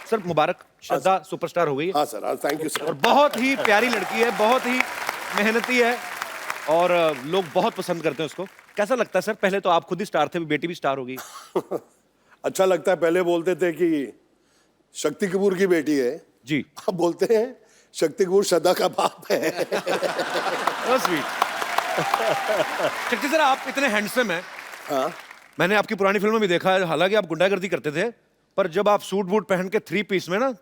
Sir मुबारक, श्रद्धा superstar हो गई है। हाँ सर, थैंक यू सर। और बहुत ही प्यारी लड़की है, बहुत ही मेहनती है और लोग बहुत पसंद करते हैं उसको। कैसा लगता है सर? पहले तो आप खुद ही स्टार थे, बेटी भी स्टार हो गई। अच्छा लगता है। पहले बोलते थे कि शक्ति कपूर की बेटी है जी। अब बोलते हैं शक्ति कपूर श्रद्धा का बाप है। स्वीट। शक्ति सर, आप इतने हैंडसम हैं। हाँ, मैंने आपकी पुरानी फिल्मों में देखा है, हालांकि आप गुंडागर्दी करते थे, पर जब आप सूट बूट पहन के 3 पीस में ना,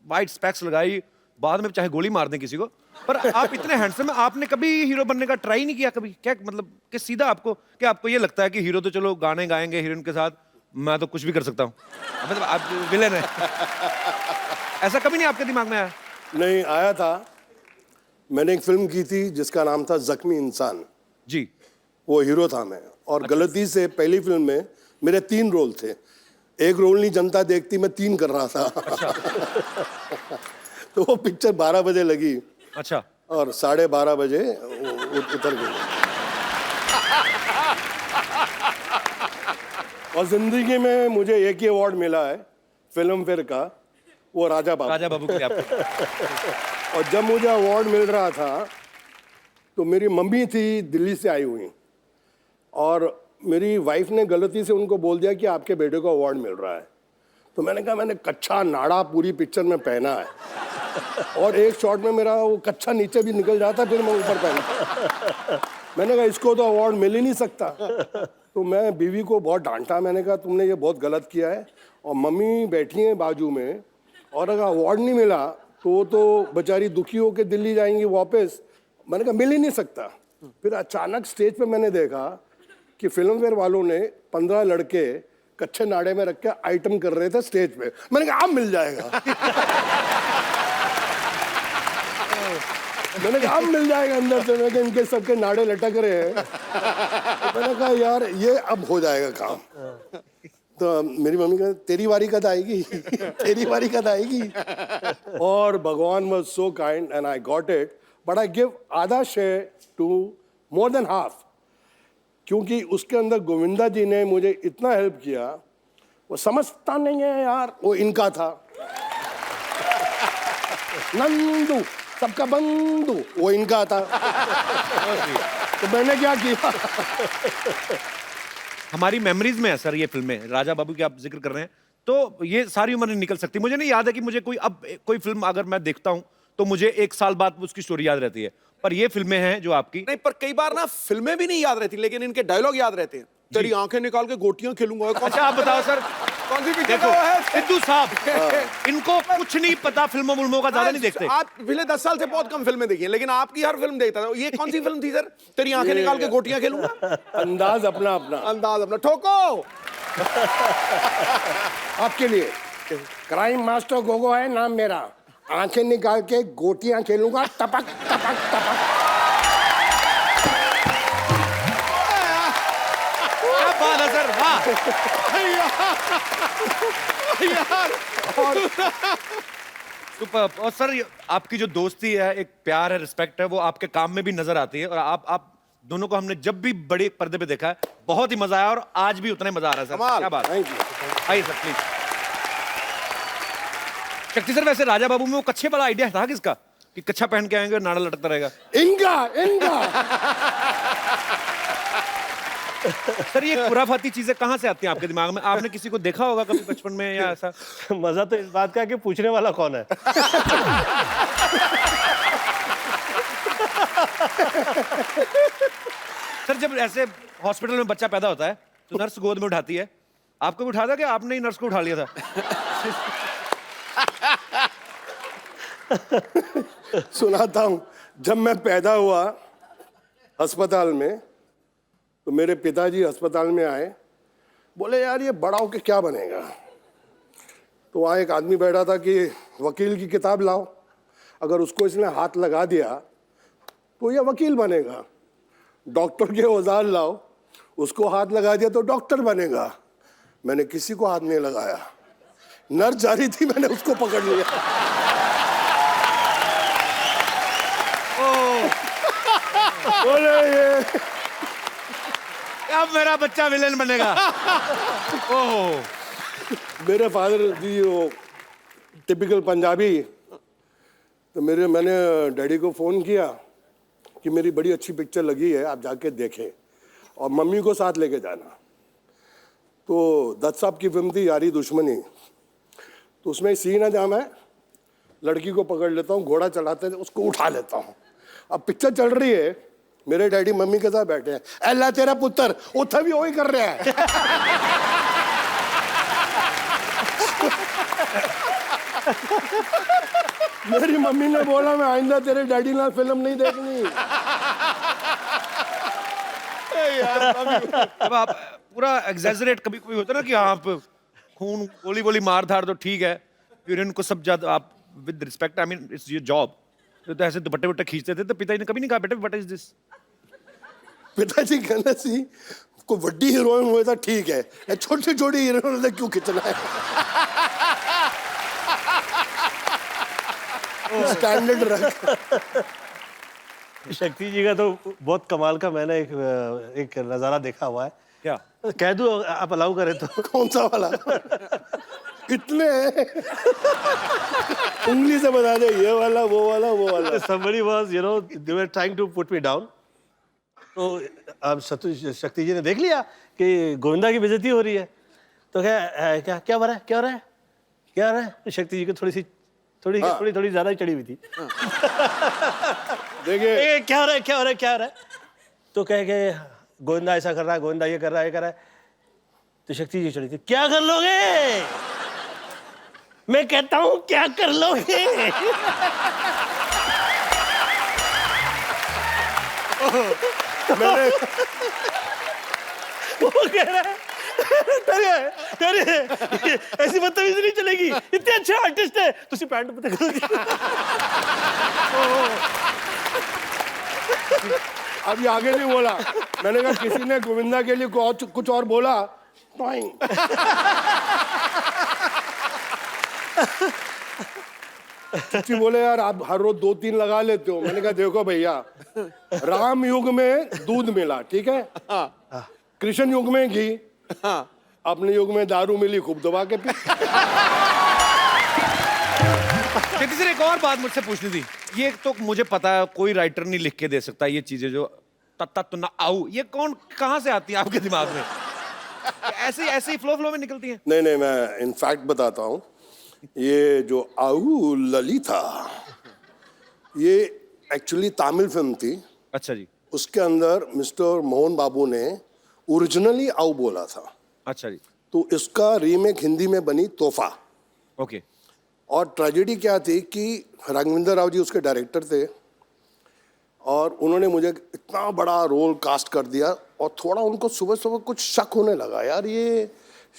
वाइट स्पेक्स लगाई, बाद में चाहे गोली मार दें किसी को, पर आप इतने हैंडसम हैं, आपने कभी हीरो बनने का ट्राई नहीं किया कभी? क्या मतलब कि सीधा आपको ये लगता है कि हीरो तो चलो गाने गाएंगे हीरोइन के साथ, मैं तो कुछ भी कर सकता हूँ, मतलब आप विलेन है। ऐसा कभी नहीं आपके दिमाग में आया? नहीं आया था। मैंने एक फिल्म की थी जिसका नाम था जख्मी इंसान। जी। वो हीरो था मैं, और गलती से पहली फिल्म में मेरे 3 रोल थे। एक रोल नहीं जनता देखती, मैं 3 कर रहा था। तो वो पिक्चर 12 बजे लगी। अच्छा। और 12:30 बजे उतर गई। और जिंदगी में मुझे एक ही अवार्ड मिला है फिल्म फेयर का, वो राजा बाबू के लिए आपको। और जब मुझे अवार्ड मिल रहा था तो मेरी मम्मी थी दिल्ली से आई हुई, और मेरी वाइफ ने गलती से उनको बोल दिया कि आपके बेटे को अवार्ड मिल रहा है। तो मैंने कहा मैंने कच्चा नाड़ा पूरी पिक्चर में पहना है, और एक शॉट में मेरा वो कच्चा नीचे भी निकल जाता, फिर मैं ऊपर पहना। मैंने कहा इसको तो अवार्ड मिल ही नहीं सकता। तो मैं बीवी को बहुत डांटा, मैंने कहा तुमने ये बहुत गलत किया है, और मम्मी बैठी हैं बाजू में, और अगर अवार्ड नहीं मिला तो वो तो बेचारी दुखी होकर दिल्ली जाएंगी वापस। मैंने कहा मिल ही नहीं सकता। फिर अचानक स्टेज पे मैंने देखा कि फिल्म फेयर वालों ने 15 लड़के कच्चे नाड़े में रख के आइटम कर रहे थे स्टेज पे। मैंने कहा अब मिल जाएगा। मैंने कहा अब मिल जाएगा अंदर से। मैंने कहा इनके सबके नाड़े लटक रहे हैं। तो मैंने कहा यार ये अब हो जाएगा काम। तो मेरी मम्मी कहा तेरी बारी कद आएगी, तेरी बारी कद आएगी। और भगवान was so kind and I got it, but I give आधा share to more than half, क्योंकि उसके अंदर गोविंदा जी ने मुझे इतना हेल्प किया। वो समझता नहीं है यार, वो इनका था नंदू सबका बंधु, वो इनका था। तो मैंने क्या किया। हमारी मेमोरीज में है सर ये फिल्में, राजा बाबू की आप जिक्र कर रहे हैं, तो ये सारी उम्र नहीं निकल सकती। मुझे नहीं याद है कि मुझे कोई फिल्म अगर मैं देखता हूं तो मुझे 1 साल बाद उसकी स्टोरी याद रहती है, पर ये फिल्में हैं जो आपकी। नहीं, पर कई बार ना फिल्में भी नहीं याद रहती, लेकिन इनके डायलॉग याद रहते हैं। तेरी आंखें निकाल के गोटियां खेलूंगा। अच्छा आप बताओ सर, कौन सी पिक्चर देखो है? सिद्धू साहब, इनको कुछ नहीं पता, फिल्मों को ज्यादा नहीं देखते। आप पिछले 10 साल से बहुत कम फिल्में देखी हैं, लेकिन आपकी हर फिल्म देखता था। ये कौन सी फिल्म थी सर? तेरी आंखें निकाल के गोटियां खेलूंगा। अंदाज अपना अपना, अंदाज अपना। ठोको। आपके लिए क्राइम मास्टर गोगो है नाम मेरा। आंखें निकाल के गोटियां खेलूंगा, टपक टपक टपक। क्या बात है सर, वाह। यार और सर आपकी जो दोस्ती है, एक प्यार है, रिस्पेक्ट है, वो आपके काम में भी नजर आती है। और आप दोनों को हमने जब भी बड़े पर्दे पे देखा है बहुत ही मजा आया, और आज भी उतना ही मजा आ रहा है सर। क्या बात। Thank you. आइए सर प्लीज। शक्ति सर, वैसे राजा बाबू में वो कच्छे वाला आइडिया था किसका कि कच्छा पहन के आएंगे और नाड़ा लटकता रहेगा? इनका सर ये खुराफाती चीजें कहां से आती हैं आपके दिमाग में? आपने किसी को देखा होगा कभी बचपन में या ऐसा? मजा तो इस बात का है कि पूछने वाला कौन है। सर जब ऐसे हॉस्पिटल में बच्चा पैदा होता है तो नर्स गोद में उठाती है, आपको भी उठा था कि आपने ही नर्स को उठा लिया था? सुनाता हूं। जब मैं पैदा हुआ अस्पताल में, तो मेरे पिताजी अस्पताल में आए, बोले यार ये बड़ा होके क्या बनेगा। तो वहाँ एक आदमी बैठा था कि वकील की किताब लाओ, अगर उसको इसने हाथ लगा दिया तो ये वकील बनेगा। डॉक्टर के औजार लाओ, उसको हाथ लगा दिया तो डॉक्टर बनेगा। मैंने किसी को हाथ नहीं लगाया, नर्स जा रही थी, मैंने उसको पकड़ लिया। बोले ये अब मेरा बच्चा विलेन बनेगा। ओह। मेरे फादर जी वो टिपिकल पंजाबी। तो मैंने डैडी को फ़ोन किया कि मेरी बड़ी अच्छी पिक्चर लगी है, आप जाके देखें और मम्मी को साथ लेके जाना। तो दत्त साहब की फिल्म थी यारी दुश्मनी। तो उसमें सीन है जहाँ मैं लड़की को पकड़ लेता हूँ, घोड़ा चढ़ाते थे उसको उठा लेता हूँ। अब पिक्चर चल रही है, मेरे डैडी मम्मी के साथ बैठे हैं, अल्लाह तेरा पुत्र उठा भी वही कर रहा है। मेरी मम्मी ने बोला मैं आइंदा तेरे डैडी ना फिल्म नहीं देखनी। अब आप पूरा एग्जैजरेट कभी कभी होता है ना कि आप खून गोली वोली मार धार तो ठीक है, फिर इनको सब ज्यादा आप with respect I mean it's your job, तो ऐसे दुपट्टे वट्टे खींचते थे तो पिताजी ने कभी नहीं कहा बेटा व्हाट इज दिस? पिताजी कहना सी कोई बड़ी हीरोइन हुए था ठीक है, छोटी छोटी हीरोइन क्यों खींचना है? स्टैंडर्ड रख। शक्ति जी का तो बहुत कमाल का मैंने एक नजारा देखा हुआ है। क्या कह दूं आप अलाउ करें तो? कौन सा वाला? कितने हैं? उंगली से बता दे, ये वाला वो वाला वो वाला। Somebody was, you know, they were trying to put me down. तो अब शक्ति जी ने देख लिया कि गोविंदा की बेइज्जती हो रही है, तो क्या क्या हो रहा है, क्या हो रहा है, क्या हो रहा है? शक्ति जी को थोड़ी ज्यादा ही चढ़ी हुई थी। देखिए क्या हो रहा है, क्या हो रहा है, क्या हो रहा है? तो कह के गोविंदा ऐसा कर रहा है, गोविंदा ये कर रहा है, ये कर रहा है। तो शक्ति जी चढ़ी थी, क्या कर लोगे? मैं कहता हूं क्या कर लोगे? मैंने वो कह रहा है अरे ऐसी बदतमीजी नहीं चलेगी, इतने अच्छे आर्टिस्ट है, तुसी पैंट पता करोगे। अभी आगे नहीं बोला, मैंने कहा किसी ने गोविंदा के लिए कुछ और बोला। चुच्ची बोले यार आप हर रोज 2-3 लगा लेते हो। मैंने कहा देखो भैया, राम युग में दूध मिला, ठीक है, कृष्ण युग में घी, अपने युग में दारू मिली, खूब दबा के पी। शक्ति सर एक और बात मुझसे पूछनी थी, ये तो मुझे पता है कोई राइटर नहीं लिख के दे सकता ये चीजें जो तत्ता तो ना आऊ, ये कौन कहाँ से आती है आपके दिमाग में? ऐसे ही फ्लो में निकलती हैं? नहीं, मैं इनफैक्ट बताता हूँ, ये जो आऊ ललिता, ये एक्चुअली तमिल फिल्म थी। अच्छा जी। उसके अंदर मिस्टर मोहन बाबू ने ओरिजिनली आऊ बोला था। अच्छा जी। तो इसका रीमेक हिंदी में बनी तोहफा। ओके। और ट्रेजेडी क्या थी कि राघवेंद्र राव जी उसके डायरेक्टर थे और उन्होंने मुझे इतना बड़ा रोल कास्ट कर दिया और थोड़ा उनको सुबह सुबह कुछ शक होने लगा, यार ये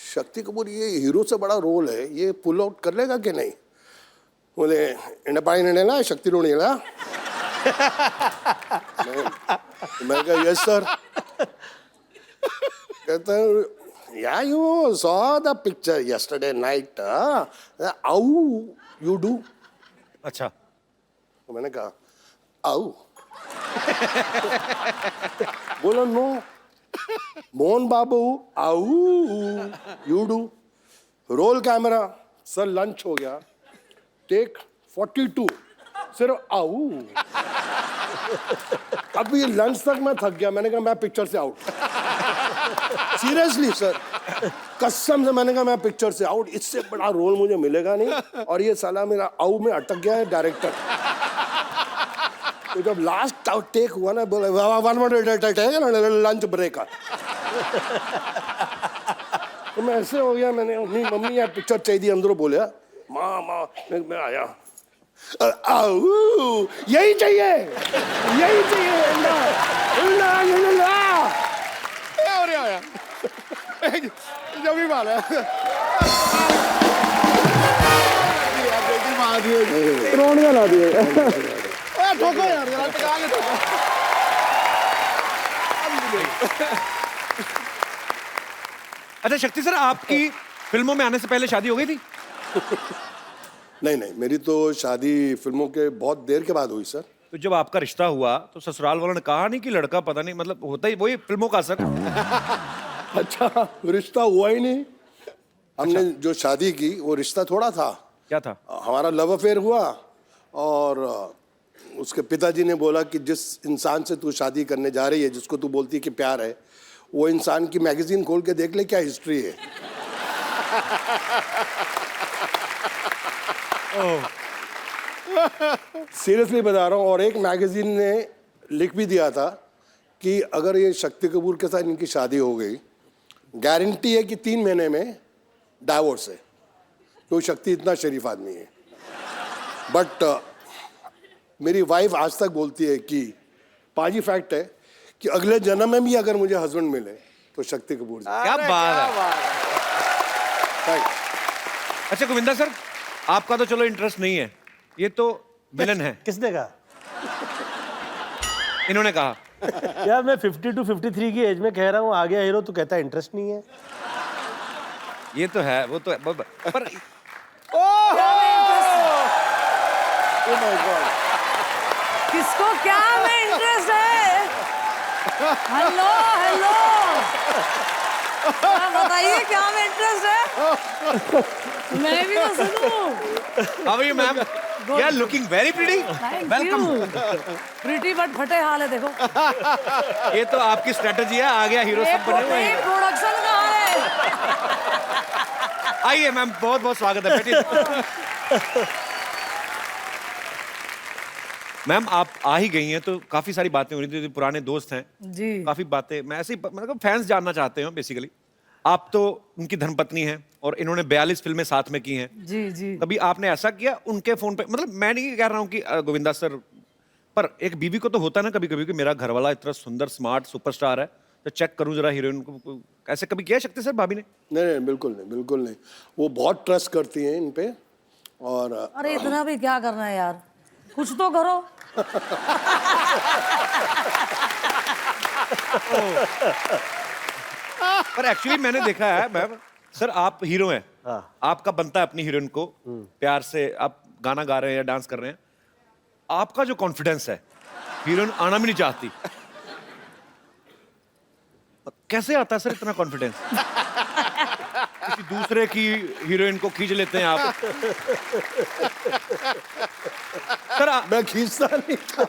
शक्ति कपूर ये हीरो से बड़ा रोल है, ये पुल आउट कर लेगा कि नहीं? बोले इंडपाई नेला शक्ति रो नेला। मैं कहा यस सर। कहता है या you saw the picture yesterday night, आऊ यू डू। अच्छा। तो मैंने कहा आऊ। बोला नो मोहन बाबू आऊ you do. Roll camera, sir lunch हो गया, टेक 42, सिर्फ आऊ। अब ये लंच तक मैं थक गया, मैंने कहा मैं पिक्चर से आउट। सीरियसली सर, कसम से मैंने कहा मैं पिक्चर से आउट, इससे बड़ा रोल मुझे मिलेगा नहीं। और ये साला मेरा आऊ में अटक गया है डायरेक्टर। तो जब लास्ट टेक हुआ ना, बोले 1 मिनट लंच ब्रेक। तो मैं ऐसे हो गया, मैंने अपनी मम्मी यार पिक्चर चाहिए अंदरों बोलिया, माँ मैं आया, आऊ यही चाहिए, यही चाहिए। जब भी मारा रोनिया ला दिए। ठोको यार, आगे ठोको। अच्छा शक्ति सर, आपकी फिल्मों में आने से पहले शादी हो गई थी? नहीं, मेरी तो शादी फिल्मों के बहुत देर के बाद हुई सर। तो जब आपका रिश्ता हुआ तो ससुराल वालों ने कहा नहीं कि लड़का पता नहीं, मतलब होता ही वही फिल्मों का असर? अच्छा, रिश्ता हुआ ही नहीं। हमने जो शादी की वो रिश्ता थोड़ा था। क्या था? हमारा लव अफेयर हुआ और उसके पिताजी ने बोला कि जिस इंसान से तू शादी करने जा रही है, जिसको तू बोलती है कि प्यार है, वो इंसान की मैगजीन खोल के देख ले क्या हिस्ट्री है। सीरियसली बता रहा हूँ। और एक मैगजीन ने लिख भी दिया था कि अगर ये शक्ति कपूर के साथ इनकी शादी हो गई, गारंटी है कि 3 महीने में डाइवोर्स है। तो शक्ति इतना शरीफ आदमी है। बट मेरी वाइफ आज तक बोलती है कि पाजी फैक्ट है कि अगले जन्म में भी अगर मुझे हस्बैंड मिले तो शक्ति कपूर जी। क्या बात है। Thanks. अच्छा गोविंदा सर, आपका तो चलो इंटरेस्ट नहीं है, ये तो विलन है। किसने कहा? इन्होंने कहा। यार मैं 50 to 53 की एज में कह रहा हूँ आ गया हीरो, तो कहता है इंटरेस्ट नहीं है। ये तो है, वो तो है, पर Oh my God. किसको क्या में इंटरेस्ट है? हेलो हेलो, बताइए क्या में इंटरेस्ट है? मैं भी तो सुनूं। How are you ma'am? You are looking very pretty. Welcome. Pretty but फटे हाल है देखो। ये तो आपकी स्ट्रेटजी है, आ गया हीरो सब बने हुए हैं। प्रोडक्शन कहाँ है? आइए मैम, बहुत बहुत स्वागत है, बैठिए। मैम आप आ ही गई हैं तो काफी सारी बातें हो रही थी, पुराने दोस्त हैं जी। काफी बातें, मैं ऐसे ही मतलब फैंस जानना चाहते हैं बेसिकली। आप तो उनकी धर्मपत्नी हैं और इन्होंने 42 फिल्में साथ में की हैं। जी जी। कभी आपने ऐसा किया उनके फोन पे? मतलब मैं नहीं कह रहा हूँ कि गोविंदा सर, पर एक बीवी को तो होता है ना कभी कभी कि मेरा घरवाला इतना सुंदर स्मार्ट सुपरस्टार है, तो चेक करूं जरा हीरोइन को। ऐसे कभी किया शक्ति सर भाभी ने? नहीं, बिल्कुल नहीं, बिल्कुल नहीं। वो बहुत ट्रस्ट करती हैं इन पे। और अरे इतना भी क्या करना है यार, कुछ तो करो। पर एक्चुअली मैंने देखा है मैम सर, आप हीरो हैं, आपका बनता है अपनी हीरोइन को प्यार से, आप गाना गा रहे हैं या डांस कर रहे हैं, आपका जो कॉन्फिडेंस है, हीरोइन आना भी नहीं चाहती, कैसे आता है सर इतना कॉन्फिडेंस? किसी दूसरे की हीरोइन को खींच लेते हैं आप। सर मैं खींचता नहीं था,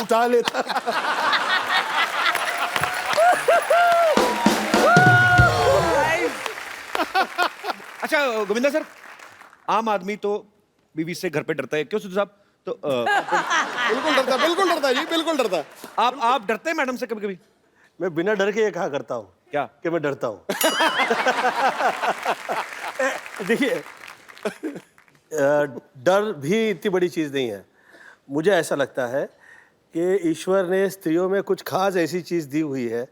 उठा लेता। अच्छा गोविंदा सर, आम आदमी तो बीवी से घर पे डरता है, क्यों सिद्धू साहब? तो बिल्कुल डरता, बिल्कुल डरता जी, बिल्कुल डरता। आप डरते हैं मैडम से कभी कभी? मैं बिना डर के ये कहा करता हूँ क्या कि मैं डरता हूँ। देखिए, डर भी इतनी बड़ी चीज़ नहीं है। मुझे ऐसा लगता है कि ईश्वर ने स्त्रियों में कुछ खास ऐसी चीज़ दी हुई है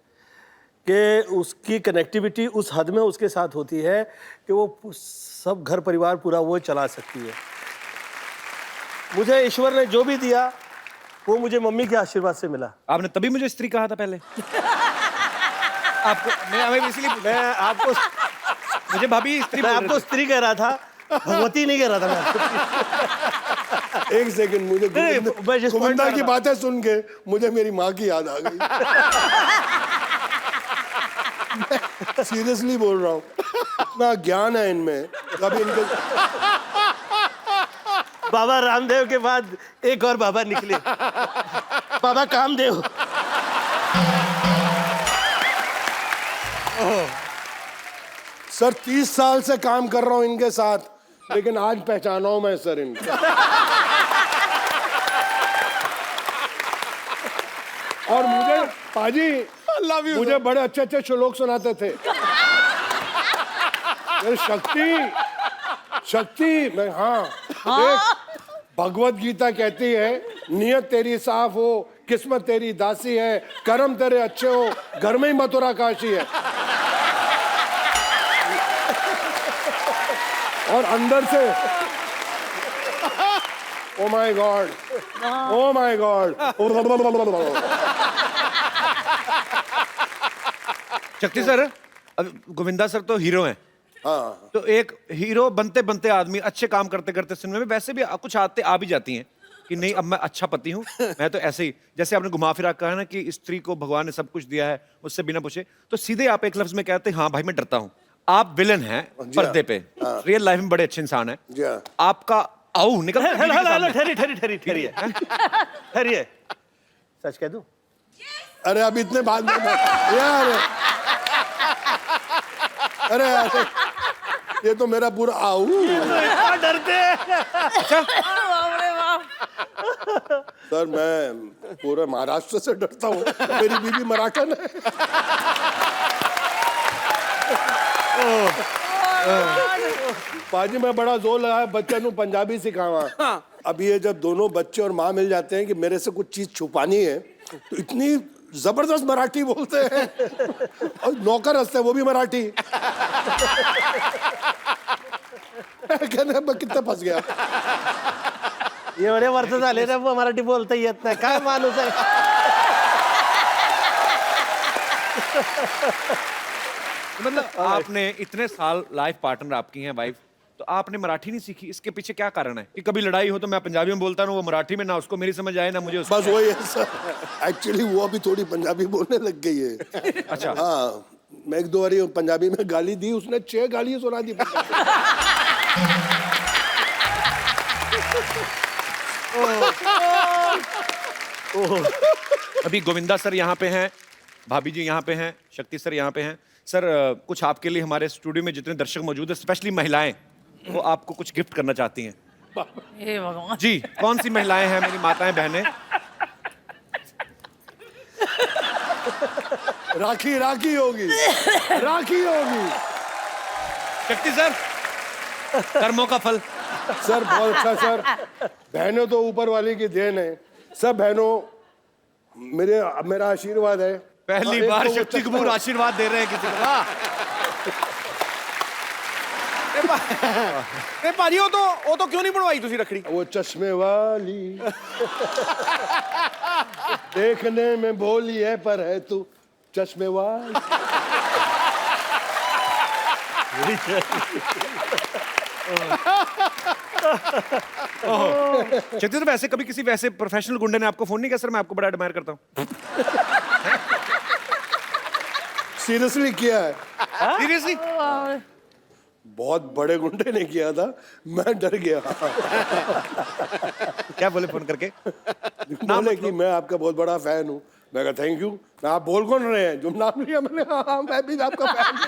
कि उसकी कनेक्टिविटी उस हद में उसके साथ होती है कि वो सब घर परिवार पूरा वो चला सकती है। मुझे ईश्वर ने जो भी दिया वो मुझे मम्मी के आशीर्वाद से मिला। आपने तभी मुझे स्त्री कहा था पहले? आपको मैं इसलिए मैं आपको मुझे भाभी स्त्री मैं बोल आपको रहे थे। स्त्री कह रहा था, भगवती नहीं कह रहा था मैं। एक सेकंड, मुझे मैं जिस point गोविंदा पर की था। बातें सुन के मुझे मेरी माँ की याद आ गई। सीरियसली बोल रहा हूँ, इतना ज्ञान है इनमें। कभी इनके बाबा रामदेव के बाद एक और बाबा निकले, बाबा कामदेव। सर 30 साल से काम कर रहा हूँ इनके साथ, लेकिन आज पहचाना हूं मैं सर इनको। और मुझे पाजी लव यू मुझे बड़े अच्छे अच्छे श्लोक सुनाते थे। अरे शक्ति मैं हाँ, देख भगवत गीता कहती है नियत तेरी साफ हो, किस्मत तेरी दासी है, कर्म तेरे अच्छे हो, घर में ही मथुरा काशी है। और अंदर से oh my God, oh my God. शक्ति सर, अब गोविंदा सर तो हीरो हैं, हाँ तो एक हीरो बनते बनते आदमी अच्छे काम करते करते सिनेमा में वैसे भी कुछ आते आ भी जाती हैं कि नहीं अब मैं अच्छा पति हूँ, मैं तो ऐसे ही, जैसे आपने घुमा फिरा कहा ना कि स्त्री को भगवान ने सब कुछ दिया है उससे बिना पूछे, तो सीधे आप एक लफ्ज में कहते हैं हाँ भाई मैं डरता हूँ। आप विलन हैं जी पर्दे हाँ। पे, रियल लाइफ में बड़े अच्छे इंसान हैं। जी हाँ। आपका आओ निकल हेलो हेलो हेलो ठहरिए ठहरिए सच कह दूं अरे अब इतने बाद में यार, अरे यार, ये तो मेरा पूरा आऊ। इतना डरते हैं। बाप रे बाप। सर मैं पूरे महाराष्ट्र से डरता हूँ, मेरी बीवी मराठन है। पाजी मैं बड़ा जोर लगाया बच्चे ਨੂੰ पंजाबी सिखावा। अब ये जब दोनों बच्चे और माँ मिल जाते हैं कि मेरे से कुछ चीज छुपानी है, तो इतनी जबरदस्त मराठी बोलते हैं और नौकर हंसते हैं वो भी मराठी। कहने मैं कितना फंस गया। एवढे वर्ष झाले ना मराठी बोलता येत नाही काय माणूस आहे मतलब आपने इतने साल लाइफ पार्टनर आपकी हैं वाइफ, तो आपने मराठी नहीं सीखी, इसके पीछे क्या कारण है कि कभी लड़ाई हो तो मैं पंजाबी में बोलता हूँ, वो मराठी में, ना उसको मेरी समझ आए ना मुझे उसको। बस वही है सर, एक्चुअली वो अभी थोड़ी पंजाबी बोलने लग गई है। अच्छा। हाँ, मैं एक दो बारी पंजाबी में गाली दी, उसने 6 गाली सुना दी। अभी गोविंदा सर यहाँ पे हैं, भाभी जी यहाँ पे हैं, शक्ति सर यहाँ पे हैं। सर कुछ आपके लिए हमारे स्टूडियो में जितने दर्शक मौजूद हैं, स्पेशली महिलाएं, वो आपको कुछ गिफ्ट करना चाहती हैं। हे भगवान। जी, कौन सी महिलाएं हैं मेरी माताएं बहनें? राखी राखी होगी, राखी होगी। शक्ति सर, कर्मों का फल। सर बहुत अच्छा सर, बहनों तो ऊपर वाले की देन है। सब बहनों मेरा आशीर्वाद है। पहली एक बार तो वो शक्ति चश्मा- कपूर आशीर्वाद दे रहे हैं किसी को। नहीं पाजी वो तो क्यों नहीं बनवाई तुसी रखड़ी? वो चश्मे वाली देखने में भोली है पर है तू चश्मे वाली। शक्ति सर, वैसे कभी किसी वैसे प्रोफेशनल गुंडे ने आपको फोन नहीं किया? सर मैं आपको बड़ा एडमायर करता हूँ। सीरियसली किया है, सीरियसली? बहुत बड़े गुंडे ने किया था, मैं डर गया। क्या बोले फोन करके? बोले कि मैं आपका बहुत बड़ा फैन हूँ। मैं कहा थैंक यू। आप बोल कौन रहे हैं? जो नाम लिया मैंने, हाँ मैं भी आपका फैन हूँ।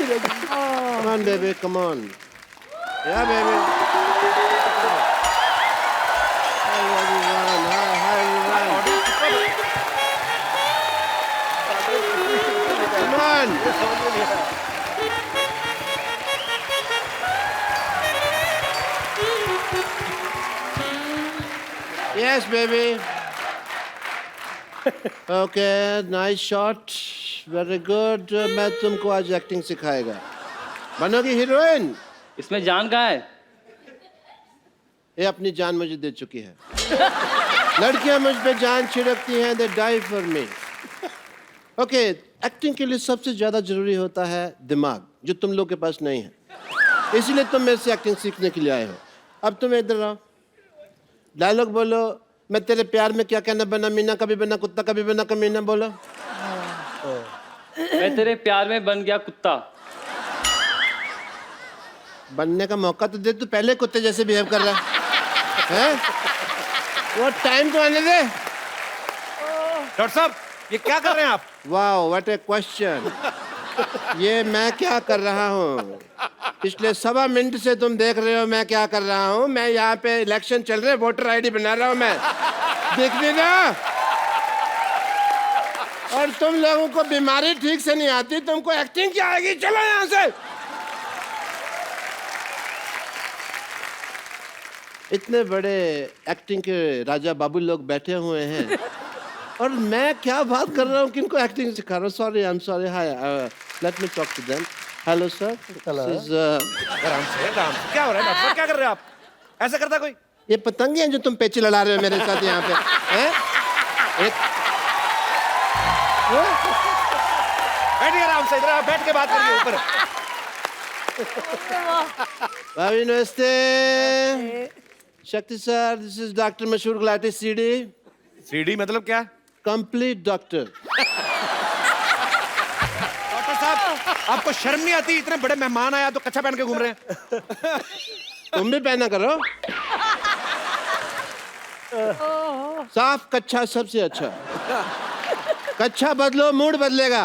Come on, baby, come on. Yeah, baby. Hi, everyone. Hi, everyone. Come on. Yes, baby. Okay, nice shot. Very good. मैं तुमको आज एक्टिंग सिखाएगा। बनोगी हीरोइन? इसमें जान कहाँ है? ये अपनी जान मुझे दे चुकी है। लड़कियां मुझ पे जान छिड़कती हैं, they die for me. Okay, acting के लिए सबसे ज्यादा जरूरी होता है दिमाग, जो तुम लोग के पास नहीं है। इसीलिए तुम मेरे से एक्टिंग सीखने के लिए आए हो। अब तुम इधर आओ, डायलॉग बोलो। मैं तेरे प्यार में क्या कहना बना मीना, कभी बना कुत्ता, कभी बना कमीना। बोलो। मैं तेरे प्यार में बन गया कुत्ता। बनने का मौका तो दे, तू पहले कुत्ते जैसे बिहेव कर रहा है। वो टाइम तो आने दे। डॉक्टर साहब, ये क्या कर रहे हैं आप? Wow, what A question. ये मैं क्या कर रहा हूँ? पिछले 1.25 मिनट से तुम देख रहे हो मैं क्या कर रहा हूँ। मैं यहाँ पे इलेक्शन चल रहे, वोटर आईडी बना रहा हूँ मैं। देख भी ना। और तुम लोगों को बीमारी ठीक से नहीं आती, तुमको एक्टिंग क्या आएगी? चलो यहाँ से। इतने बड़े एक्टिंग के राजा बाबू लोग बैठे हुए हैं और मैं क्या बात कर रहा हूँ, किनको एक्टिंग सिखा रहा हूँ। Sorry, I am sorry. Hi, let me talk to them. Hello sir. आराम से, आराम से। क्या हो रहा है डॉक्टर साहब? क्या कर रहे हैं आप? ऐसा करता कोई? ये पतंगे हैं जो तुम पेची लड़ा रहे हो मेरे साथ यहाँ पे, हैं? बैठिए आराम से, इधर आप बैठ के बात करिए ऊपर। भाभी नमस्ते। शक्ति सर, दिस इज डॉक्टर मशहूर गुलाटी सीडी। सीडी मतलब क्या? Complete doctor. आपको शर्म नहीं आती? इतने बड़े मेहमान आया तो कच्छा पहन के घूम रहे हैं। तुम भी पहना करो। साफ कच्छा सबसे अच्छा। कच्छा बदलो, मूड बदलेगा।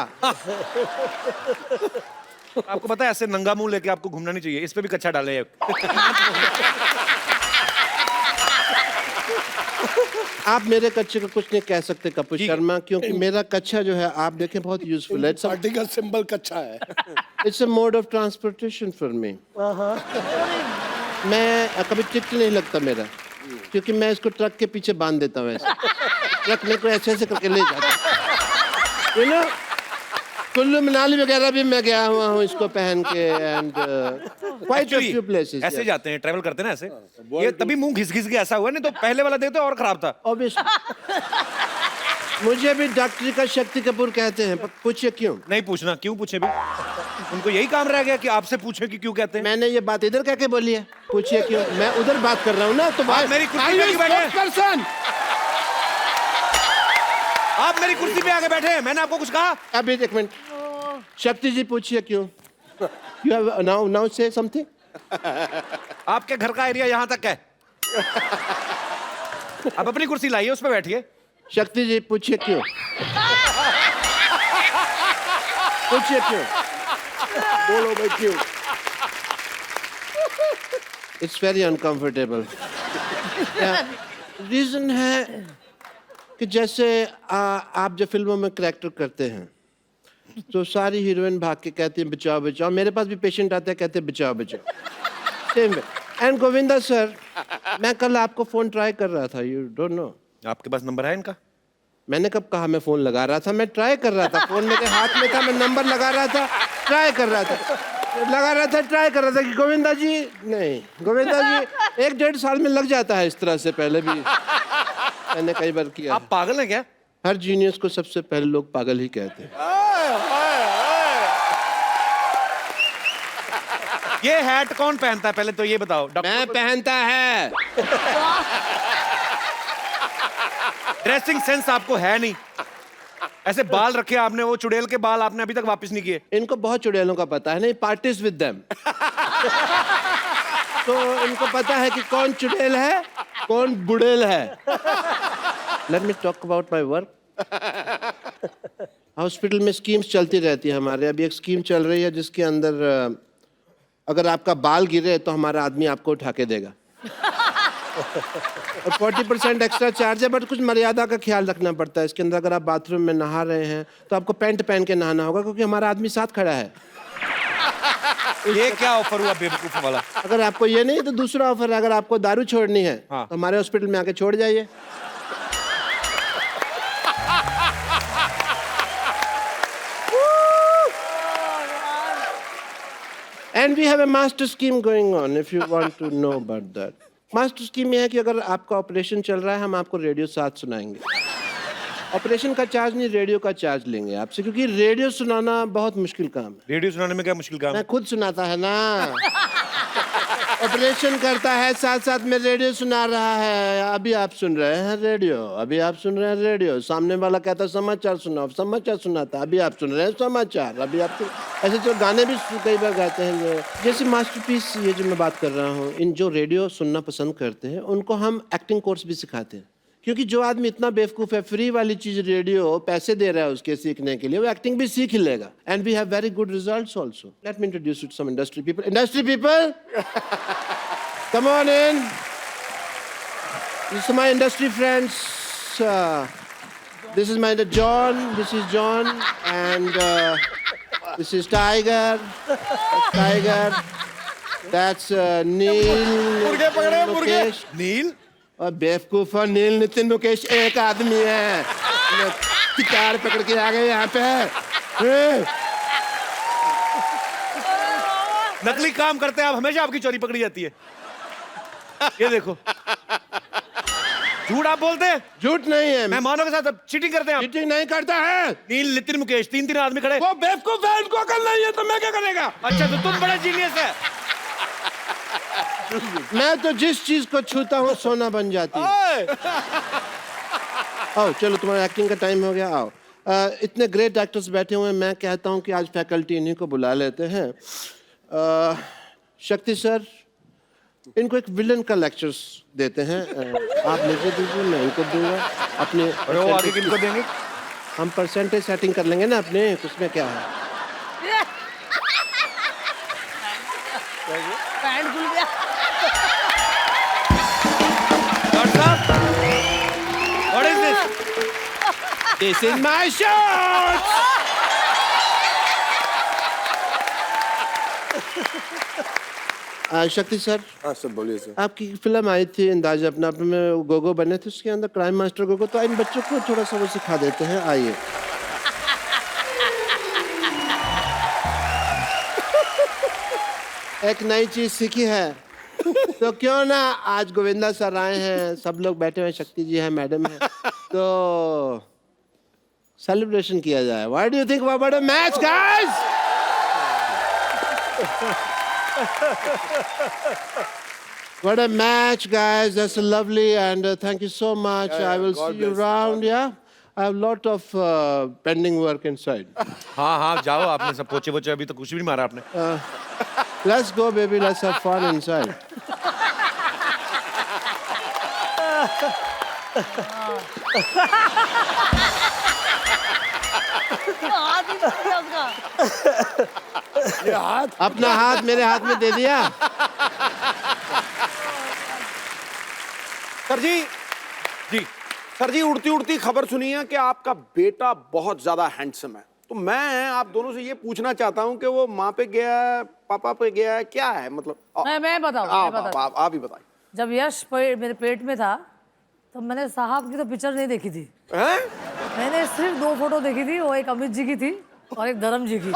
आपको पता है ऐसे नंगा मुंह लेके आपको घूमना नहीं चाहिए। इस पे भी कच्छा डाले। आप मेरे कच्छे को कुछ नहीं कह सकते कपूर शर्मा, क्योंकि मेरा कच्छा जो है आप देखें बहुत यूजफुल है। आर्टिकल सिंबल कच्चा है। It's a mode of transportation for me. मैं कभी ट्रिक नहीं लगता मेरा, क्योंकि मैं इसको ट्रक के पीछे बांध देता हूँ ऐसे। ट्रक मेरे को ऐसे ऐसे करके ले जाता। यू नो, कुल्लू मनाली वगैरह भी मैं गया हुआ हूँ इसको पहन के, and quite a few places. ऐसे जाते हैं, ट्रैवल करते हैं ना ऐसे। ये तभी मुंह घिस घिस के ऐसा हुआ, नहीं तो पहले वाला देखते और खराब था। ऑब्वियसली। मुझे भी डॉक्टरी का शक्ति कपूर कहते हैं, पर पूछिए क्यों? नहीं पूछना, क्यों पूछे भी? उनको यही काम रह गया कि आपसे पूछे कि क्यों कहते हैं। मैंने ये बात इधर कह के बोली है, पूछिए क्यों? मैं उधर बात कर रहा हूँ ना, तो आप मेरी कुर्सी पे क्यों बैठे हैं? पर्सन, आप मेरी कुर्सी पे आके बैठे हैं, मैंने आपको कुछ कहा? अभी एक मिनट। शक्ति जी पूछिए क्यों? You have now say something? आपके घर का एरिया यहाँ तक है। आप अपनी कुर्सी लाइए, उस पर बैठिए। शक्ति जी पूछिए क्यों? पूछिए क्यों? बोलो भाई क्यों? It's very uncomfortable. रीजन है कि जैसे आप जो फिल्मों में करैक्टर करते हैं, तो सारी हीरोइन भाग के कहती है बचाओ बचाओ। मेरे पास भी पेशेंट आते हैं, कहते हैं बचाओ बचाओ। Same way. And Govinda sir, मैं कल आपको फोन ट्राई कर रहा था, यू डोंट नो। आपके पास नंबर है इनका? मैंने कब कहा मैं फोन लगा रहा था? मैं ट्राई कर रहा था, फोन मेरे हाथ में था, मैं नंबर लगा रहा था, ट्राई कर रहा था, ट्राई कर रहा था कि गोविंदा जी, नहीं गोविंदा जी 1-1.5 साल में लग जाता है इस तरह से, पहले भी मैंने कई बार किया। आप पागल हैं क्या? हर जीनियस को सबसे पहले लोग पागल ही कहते हैं। ये हैट कौन पहनता है पहले तो ये बताओ? मैं पहनता है। ड्रेसिंग सेंस आपको है नहीं। ऐसे बाल रखे आपने, वो चुड़ैल के बाल आपने अभी तक वापस नहीं किए। इनको बहुत चुड़ैलों का पता है, नहीं पार्टीज विद देम। तो इनको पता है कि कौन चुड़ैल है, कौन बुड़ैल है। Late me talk about my work. Hospital में स्कीम्स चलती रहती है हमारे। अभी एक स्कीम चल रही है जिसके अंदर अगर आपका बाल गिरे तो हमारा आदमी आपको उठा के देगा। और 40% एक्स्ट्रा चार्ज है, बट कुछ मर्यादा का ख्याल रखना पड़ता है इसके अंदर। अगर आप बाथरूम में नहा रहे हैं तो आपको पैंट पहन के नहाना होगा, क्योंकि हमारा आदमी साथ खड़ा है। ये क्या ऑफर हुआ बेवकूफ वाला? अगर आपको ये नहीं तो दूसरा ऑफर है, अगर आपको दारू छोड़नी है हाँ। तो हमारे हॉस्पिटल में आके छोड़ जाइए। And we have a master scheme going on, if you want to know about that. Master scheme ये है कि अगर आपका ऑपरेशन चल रहा है, हम आपको रेडियो साथ सुनाएंगे। ऑपरेशन का चार्ज नहीं, रेडियो का चार्ज लेंगे आपसे, क्योंकि रेडियो सुनाना बहुत मुश्किल काम है। रेडियो सुनाने में क्या मुश्किल काम है? मैं खुद सुनाता है ना। ऑपरेशन करता है, साथ साथ में रेडियो सुना रहा है। अभी आप सुन रहे हैं रेडियो, अभी आप सुन रहे हैं रेडियो। सामने वाला कहता है समाचार सुनाओ, समाचार सुनाता, अभी आप सुन रहे हैं समाचार, अभी आप ऐसे जो गाने भी कई बार गाते हैं। जैसे मास्टरपीस ये जो मैं बात कर रहा हूँ, इन जो रेडियो सुनना पसंद करते हैं उनको हम एक्टिंग कोर्स भी सिखाते हैं, क्योंकि जो आदमी इतना बेवकूफ है, फ्री वाली चीज रेडियो पैसे दे रहा है उसके सीखने के लिए, वो एक्टिंग भी सीख ही लेगा। And we have very good results also. Let me introduce you to some industry people. Industry people, come on in. This is my industry friends. This is my John, this is John, and this is tiger, tiger, that's Neel, मुर्गे पकड़े, मुर्गे। मुकेश। नील और बेवकूफ और नील, नितिन, मुकेश एक आदमी है। Guitar पकड़ के आ गए यहाँ पे। नकली काम करते हैं आप, हमेशा आपकी चोरी पकड़ी जाती है। ये देखो, झूठ आप बोलते हैं। झूठ नहीं है, मेहमानों के साथ चीटिंग करते हैं आप। चीटिंग नहीं करता है। नील, नितिन, मुकेश, 3 आदमी खड़े। वो बेवकूफ है, उनको अकल नहीं है, तो मैं क्या करेगा? अच्छा, तो तुम बड़ा जीनियस है। मैं तो जिस चीज को छूता हूँ सोना बन जाती है। आओ चलो, तुम्हारा एक्टिंग का टाइम हो गया, आओ। इतने ग्रेट एक्टर्स बैठे हुए हैं, मैं कहता हूं कि आज फैकल्टी इन्हीं को बुला लेते हैं। शक्ति सर, इनको एक विलन का लेक्चर्स देते हैं। आप मुझे दीजिए, मैं इनको दूंगा। अपने और वो आगे किनको देंगे? हम परसेंटेज सेटिंग कर लेंगे ना अपने, उसमें क्या है। पैंट खुल गया। डॉक्टर साहब, what is this? This is my shot. शक्ति सर, हाँ सर बोलिए सर। आपकी फिल्म आई थी अंदाज अपना अपने में, गोगो बने थे, उसके अंदर क्राइम मास्टर गोगो, तो इन बच्चों को थोड़ा सा वो सिखा देते हैं। आइए। एक नई चीज सीखी है तो क्यों ना आज गोविंदा सर आए हैं, सब लोग बैठे हुए, शक्ति जी है, मैडम है, तो सेलिब्रेशन किया जाए। What do you think about a match guys? What a match, guys. That's lovely, and thank you so much. I will God see you bless. around, yeah? I have a lot of pending work inside. हाँ हाँ जाओ, आपने सब पोचे वोचे अभी तो कुछ भी नहीं मारा आपने। Let's go, baby. Let's have fun inside. हाथ ही टूट गया उसका। ये हाथ अपना हाथ मेरे हाथ में दे दिया। सर जी, जी सर जी, उड़ती उड़ती खबर सुनी है कि आपका बेटा बहुत ज्यादा हैंडसम है। तो मैं आप दोनों से ये पूछना चाहता हूँ कि वो माँ पे गया है, पापा पे गया है, क्या है मतलब? मैं बताऊँ, आप ही बताइए। जब यश मेरे पेट में था तो मैंने साहब की तो पिक्चर नहीं देखी थी। हैं? मैंने सिर्फ 2 फोटो देखी थी, वो एक अमित जी की थी और एक धर्म जी की।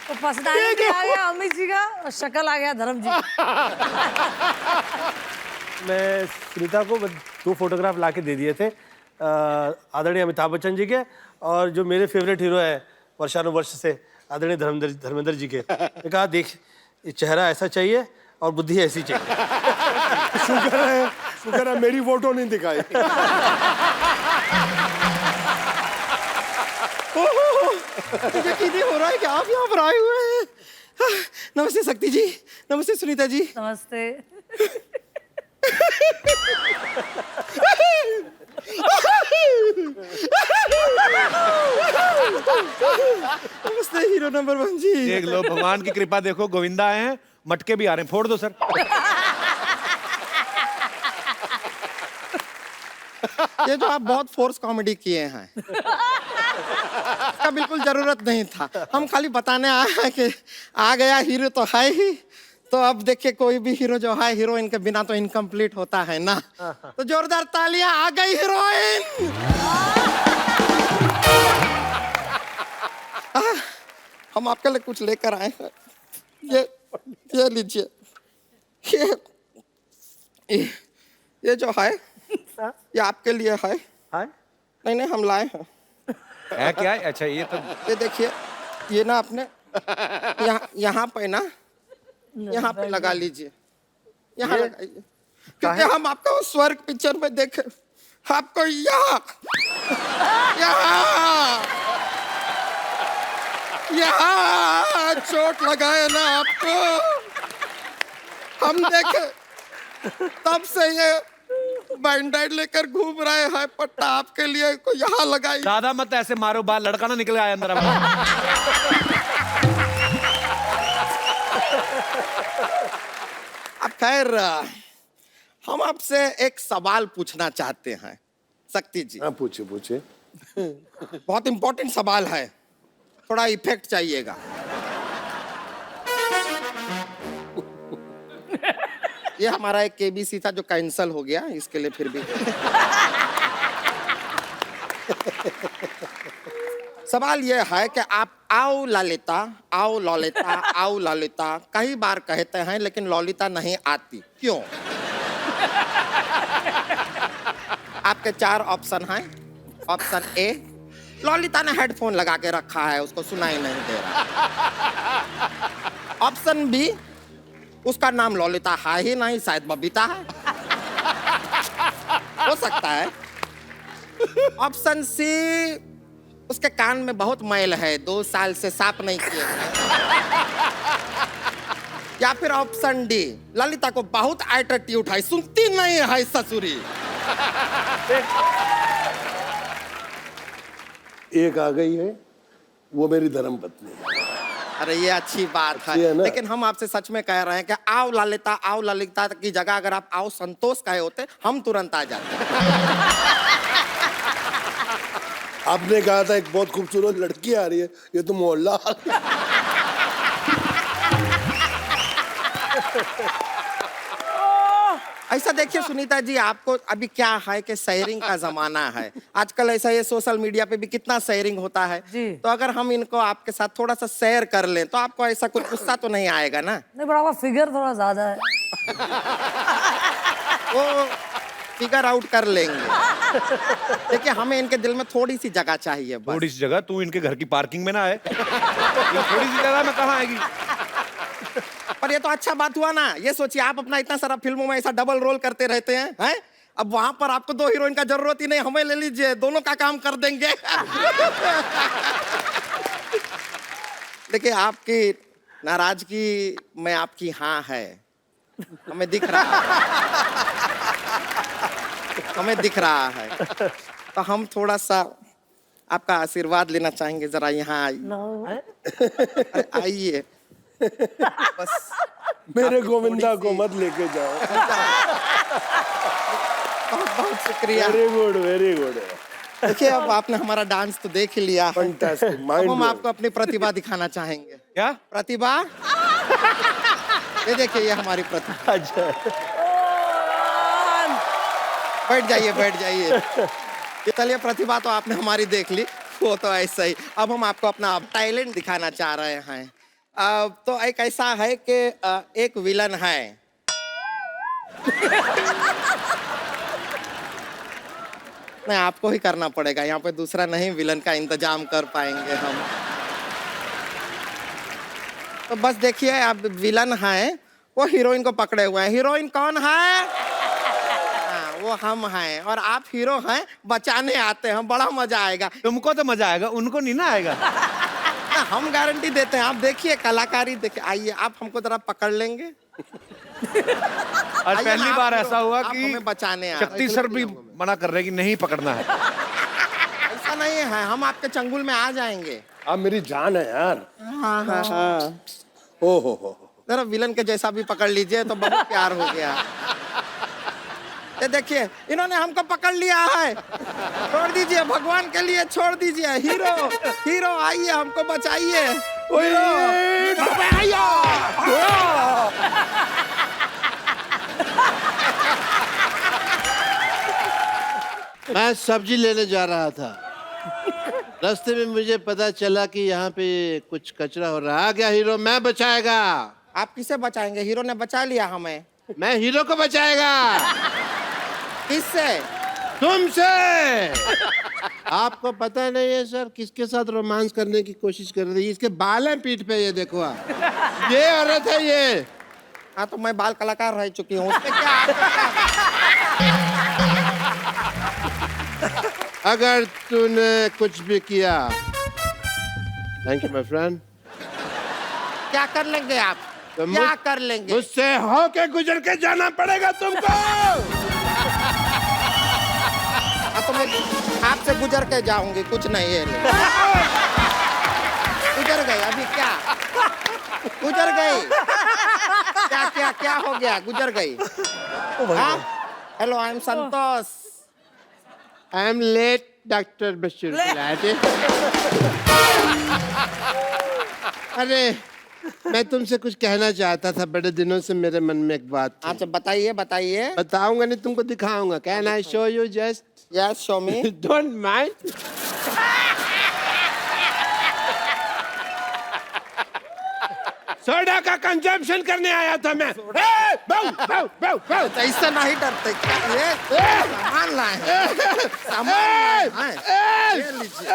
तो पर्सनालिटी आ गया अमित जी का और शक्ल आ गया धर्म जी। मैं सुनीता को 2 फोटोग्राफ ला के दे दिए थे, आदरणीय अमिताभ बच्चन जी के, और जो मेरे फेवरेट हीरो है वर्षानुवर्ष से आदरणीय धर्मेंद्र जी के। मैं कहा देख, ये चेहरा ऐसा चाहिए और बुद्धि ऐसी चाहिए। शुक्र है मेरी फोटो नहीं दिखाई। यकीन हो रहा है कि आप यहाँ पर आए हुए हैं। नमस्ते शक्ति जी, नमस्ते सुनीता जी। नमस्ते। नमस्ते हीरो नंबर 1 जी। देख लो, भगवान की कृपा देखो, गोविंदा आए हैं, मटके भी आ रहे हैं, फोड़ दो सर। ये जो आप बहुत फोर्स कॉमेडी किए हैं, इसका बिल्कुल जरूरत नहीं था। हम खाली बताने आए हैं कि आ गया हीरो तो है ही, तो अब देखिए कोई भी हीरो जो है हीरोइन के बिना तो इनकम्प्लीट होता है ना। तो जोरदार तालियां, आ गई हीरोइन। हम आपके लिए कुछ लेकर आए हैं। ये लीजिए। ये जो है ये आपके लिए है। नहीं नहीं, हम लाए हैं। है क्या? अच्छा ये तो ये देखिए, ये ना आपने यहाँ पे ना, यहाँ पे लगा लीजिए, यहाँ लगाइए, क्योंकि हम आपको स्वर्ग पिक्चर में देखे, आपको यहाँ चोट लगाए ना आपको, हम देखे, तब से ये बैंडेड लेकर घूम रहे हैं। पट्टा आपके लिए को यहाँ लगाई। ज्यादा मत ऐसे मारो, बाल लड़का ना निकल आया अंदर। अब खैर, हम आपसे एक सवाल पूछना चाहते हैं शक्ति जी। हाँ पूछिए पूछिए। बहुत इंपॉर्टेंट सवाल है, थोड़ा इफेक्ट चाहिएगा। ये हमारा एक केबीसी था जो कैंसिल हो गया, इसके लिए फिर भी सवाल ये है कि आप आओ ललिता, आओ ललिता, आओ ललिता कई बार कहते हैं लेकिन ललिता नहीं आती, क्यों? आपके 4 ऑप्शन हैं। ऑप्शन ए, ललिता ने हेडफोन लगा के रखा है, उसको सुनाई नहीं दे रहा। ऑप्शन बी, उसका नाम ललिता है ही नहीं, शायद बबीता है। हो सकता है। ऑप्शन सी, उसके कान में बहुत मैल है, 2 साल से साफ नहीं किए हैं। या फिर ऑप्शन डी, ललिता को बहुत एटीट्यूड है, सुनती नहीं है ससुरी। एक आ गई है, वो मेरी धर्म पत्नी है। अरे ये अच्छी बात अच्छी है है, ना? लेकिन हम आपसे सच में कह रहे हैं कि आओ ललिता की जगह अगर आप आओ संतोष कहे होते, हम तुरंत आ जाते। आपने कहा था एक बहुत खूबसूरत लड़की आ रही है, ये तो मोहल्ला आ गया। ऐसा देखिए सुनीता जी, आपको अभी क्या है कि शेयरिंग का जमाना है आजकल। ऐसा ये सोशल मीडिया पे भी कितना शेयरिंग होता है जी। तो अगर हम इनको आपके साथ थोड़ा सा शेयर कर लें तो आपको ऐसा कुछ गुस्सा तो नहीं आएगा ना? नहीं, बड़ा फिगर थोड़ा ज्यादा है। वो फिगर आउट कर लेंगे। देखिए हमें इनके दिल में थोड़ी सी जगह चाहिए बस। थोड़ी सी जगह, तू इनके घर की पार्किंग में ना आए। ये थोड़ी सी जगह में कहाँ आएगी? पर ये तो अच्छा बात हुआ ना। ये सोचिए आप अपना इतना सारा फिल्मों में ऐसा डबल रोल करते रहते हैं, अब वहां पर आपको 2 हीरोइन का जरूरत ही नहीं, हमें ले लीजिए, दोनों का काम कर देंगे। देखिए आपकी नाराजगी में आपकी हाँ है, हमें दिख रहा है। हमें दिख रहा है, तो हम थोड़ा सा आपका आशीर्वाद लेना चाहेंगे, जरा यहाँ आइए। अरे आइए बस। मेरे गोविंदा को मत लेके जाओ। बहुत बहुत शुक्रिया। Very good, very good. देखिए अब आपने हमारा डांस तो देख ही लिया है। फैंटास्टिक, अब माइंड हम आपको अपनी प्रतिभा दिखाना चाहेंगे। क्या? प्रतिभा, ये देखिए ये हमारी प्रतिभा। अच्छा, बैठ जाइए, बैठ जाइए। ये चलिए, प्रतिभा तो आपने हमारी देख ली, वो तो ऐसा ही। अब हम आपको अपना टैलेंट दिखाना चाह रहे हैं। तो एक ऐसा है कि एक विलन है। नहीं, आपको ही करना पड़ेगा, यहाँ पे दूसरा नहीं विलन का इंतजाम कर पाएंगे हम। तो बस देखिए, अब विलन है, वो हीरोइन को पकड़े हुए हैं। हीरोइन कौन है? वो हम हैं, और आप हीरो हैं, बचाने आते हैं। बड़ा मजा आएगा। तुमको तो मजा आएगा, उनको नहीं ना आएगा। हम गारंटी देते हैं। आप देखिए कलाकारी, देखिए। आइए, आप हमको जरा पकड़ लेंगे। आज आइए पहली ना, बार आप ऐसा हुआ आप कि हमें बचाने आ रहे हैं। शक्ति सर भी मना कर रहे हैं कि नहीं पकड़ना है। ऐसा नहीं है, हम आपके चंगुल में आ जाएंगे। आप मेरी जान है यार। हाँ हाँ हाँ। ओ हो। जरा विलन के जैसा भी पकड़ लीजिए तो बहुत प्यार हो गया। ये देखिए, इन्होंने हमको पकड़ लिया है। छोड़ दीजिए, भगवान के लिए छोड़ दीजिए। हीरो, हीरो आइए, हमको बचाइए। मैं सब्जी लेने जा रहा था, रास्ते में मुझे पता चला कि यहाँ पे कुछ कचरा हो रहा है। आ गया हीरो, मैं बचाएगा। आप किसे बचाएंगे? हीरो ने बचा लिया हमें। मैं हीरो को बचाएगा। किससे? तुमसे। आपको पता नहीं है सर किसके साथ रोमांस करने की कोशिश कर रही है? इसके बाल हैं पीठ पे, ये देखो आप। ये औरत है ये। हाँ, तो मैं बाल कलाकार रह चुकी हूँ, उसमें क्या? अगर तूने कुछ भी किया, थैंक यू माय फ्रेंड, क्या कर लेंगे आप? तो क्या कर लेंगे? मुझसे होके गुजर के जाना पड़ेगा तुमको। हाँ, तो मैं आपसे गुजर के जाऊंगी, कुछ नहीं है। गुजर गई अभी, क्या गुजर गई? क्या क्या क्या हो गया? गुजर गई। Hello, I am Santosh. I am late doctor Bashir Gulati. अरे मैं तुमसे कुछ कहना चाहता था, बड़े दिनों से मेरे मन में एक बात थी। अच्छा, बताइए बताइए। बताऊंगा नहीं, तुमको दिखाऊंगा। Can I show you just? Yes, show me. Don't mind. Soda का कंजम्पशन करने आया था मैं। बाउ, बाउ, बाउ, बाउ। ऐसा नहीं डरते क्या? ये सामान लाए हैं। सामान लाए हैं। ये लीजिए,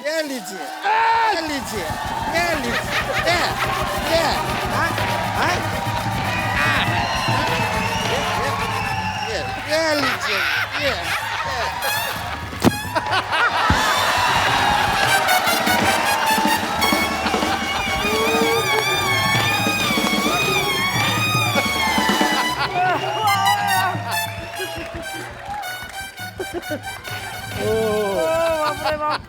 ये लीजिए, ये लीजिए, ये लीजिए, ये हाँ, हाँ, ये ये लीजिए ये बाप रे बाप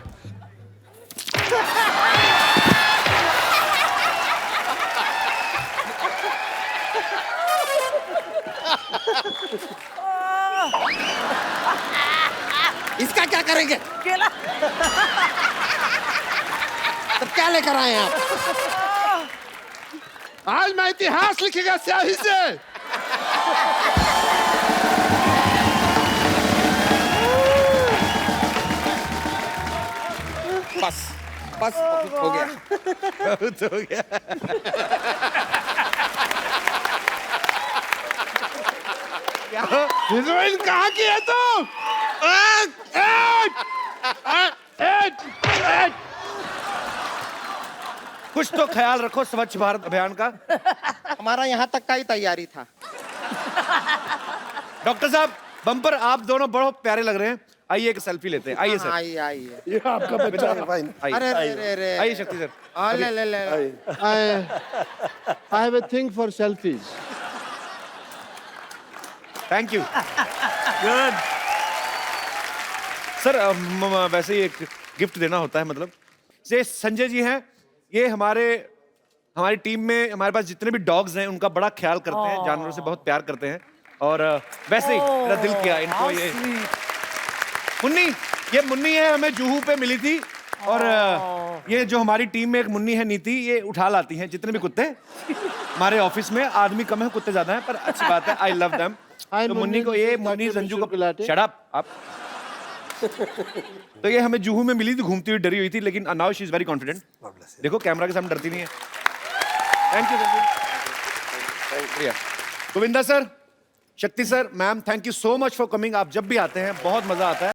इसका क्या करेंगे? केला तो क्या लेकर आए हैं आप? आज मैं इतिहास लिखेगा स्याही से। बस बस बहुत हो गया। बहुत हो गया। हीरोइन कहाँ की है तू? कुछ तो ख्याल रखो स्वच्छ भारत अभियान का। हमारा यहाँ तक का ही तैयारी था। डॉक्टर साहब, बम्पर आप दोनों बहुत प्यारे लग रहे हैं। आइए एक सेल्फी लेते हैं। आइए सर, आइए आइए। ये आपका बच्चा है। आइए। अरे अरे अरे आइए शक्ति सर। ले ले ले I have a thing for selfies. Thank you. Good sir, वैसे ही एक गिफ्ट देना होता है, मतलब ये संजय जी हैं, ये हमारी टीम में हमारे पास जितने भी डॉग्स हैं उनका बड़ा ख्याल करते हैं, जानवरों से बहुत प्यार करते हैं। और वैसे ही मेरा दिल किया इनको ये मुन्नी, ये मुन्नी है, हमें जुहू पे मिली थी। और ये जो हमारी टीम में एक मुन्नी है नीति, ये उठा लाती हैं जितने भी कुत्ते। हमारे ऑफिस में आदमी कम है, कुत्ते ज्यादा हैं, पर अच्छी बात है। I love them. Hi, तो मुन्नी को ये मुन्नी संजू को पिलाते। शट अप आप। तो ये हमें जुहू में मिली थी, घूमती हुई डरी हुई थी, लेकिन now she is very confident. देखो कैमरा के सामने डरती नहीं है। थैंक यू गोविंदा सर, शक्ति sir, ma'am, thank you so much for coming. आप जब भी आते हैं बहुत मजा आता है।